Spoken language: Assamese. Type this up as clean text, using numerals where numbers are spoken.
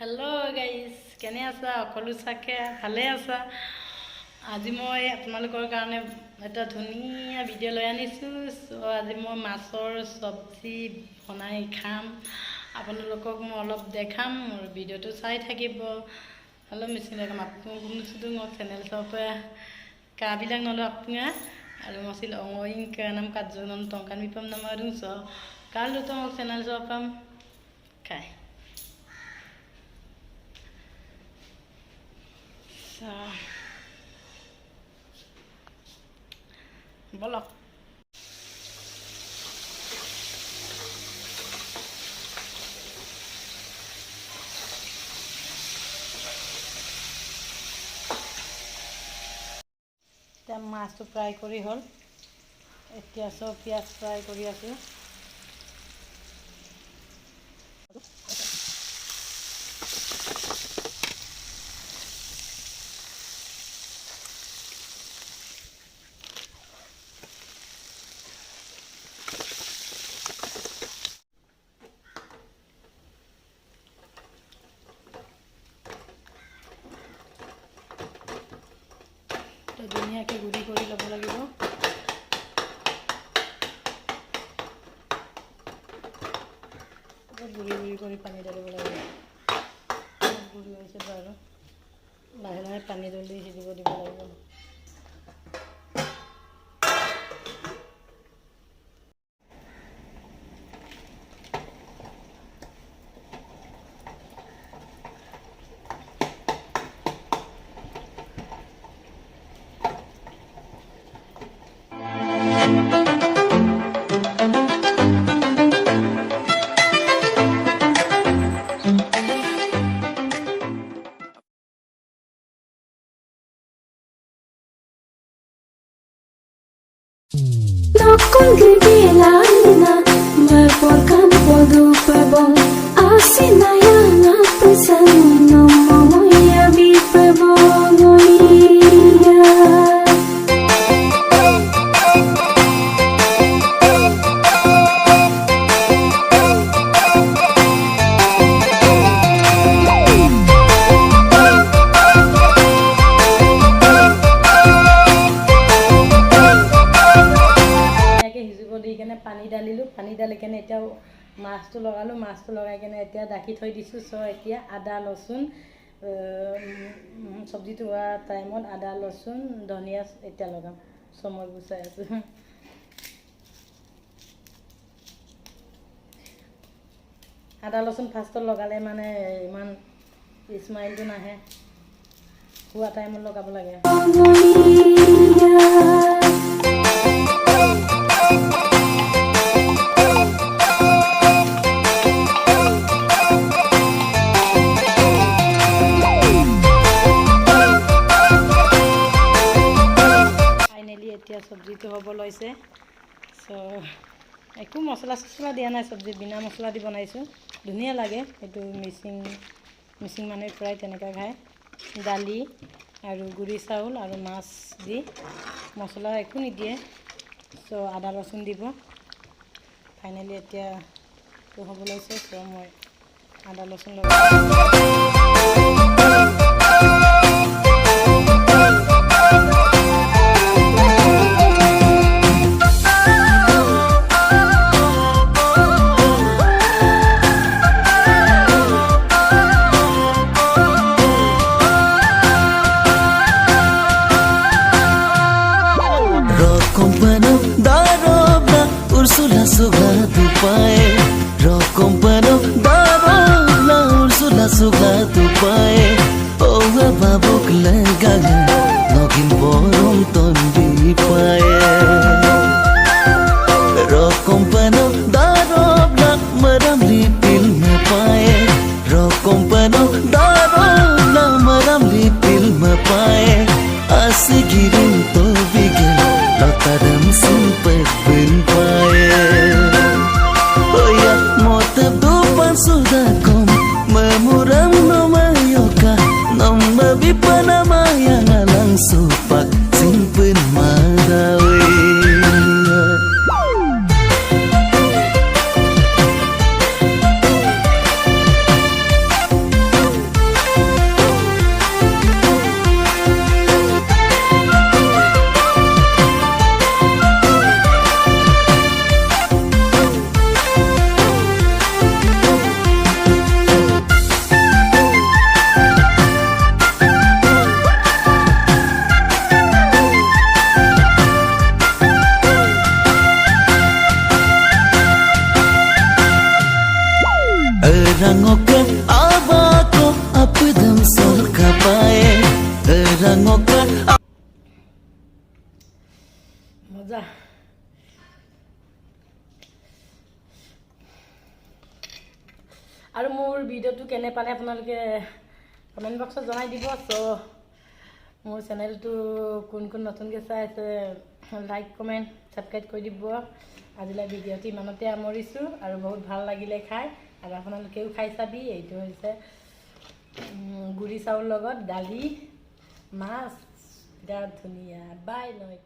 হেল্ল' গাইজ, কেনে আছা? সকলো চাগে ভালে আছা? আজি মই আপোনালোকৰ কাৰণে এটা ধুনীয়া ভিডিঅ' লৈ আনিছোঁ। আজি মই মাছৰ চব্জি বনাই খাম, আপোনালোকক মই অলপ দেখাম। মোৰ ভিডিঅ'টো চাই থাকিব। হেল্ল' মিচিং দেখাম আপুনিটো মোৰ চেনেল সবে kabilang nolo apnga alu masil ongoing ke nam kadzonon tongkan mipam namarung so kalau to channel so pam kai so bolok মাছটো ফ্ৰাই কৰি হ'ল। এতিয়া সব পিঁয়াজ ফ্ৰাই কৰি আছোঁ। ধুনীয়াকৈ গুড়ি কৰি ল'ব লাগিব। গুড়ি কৰি পানী ঢালিব লাগিব। গুড়ি হৈছে বাৰু, লাহে লাহে পানী ঢালি সিজিব দিব লাগিব। No congreguela berpolkan podo pebong asinaya na pesan no moya bi pebong oya পানী ডালিলোঁ, পানী ডালি কেনে এতিয়া মাছটো লগালোঁ, মাছটো লগাই কেনে এতিয়া ঢাকি থৈ দিছোঁ। এতিয়া আদা লচুন চব্জিটো হোৱা টাইমত আদা লচুন ধনিয়া এতিয়া লগাম। মই গুচাই আছোঁ। আদা লচুন ফাৰ্ষ্টত লগালে মানে ইমান স্মাইলটো নাহে, হোৱা টাইমত লগাব লাগে। এতিয়া চব্জিটো হ'ব লৈছে। একো মছলা চছলা দিয়া নাই, চব্জিত বিনা মছলা দি বনাইছোঁ। ধুনীয়া লাগে। এইটো মিচিং মানুহে প্ৰায় তেনেকৈ খায়। দালি আৰু গুড়ি চাউল আৰু মাছ দি, মছলা একো নিদিয়ে। আদা ৰচুন দিব। ফাইনেলি এতিয়া হ'ব লৈছে। মই আদা ৰচুন লগাই Ursula suga tu আৰু মোৰ ভিডিঅ'টো কেনে পালে আপোনালোকে কমেণ্ট বক্সত জনাই দিব। চ' মোৰ চেনেলটো কোন কোন নতুনকৈ চাই আছে লাইক কমেণ্ট ছাবস্ক্ৰাইব কৰি দিব। আজিলৈ ভিডিঅ'টো ইমানতে সামৰিছোঁ আৰু বহুত ভাল লাগিলে খাই আৰু আপোনালোকেও খাই চাবি। এইটো হৈছে গুড়ি চাউল লগত দালি মাছ, বিৰাট ধুনীয়া। বাই নয়।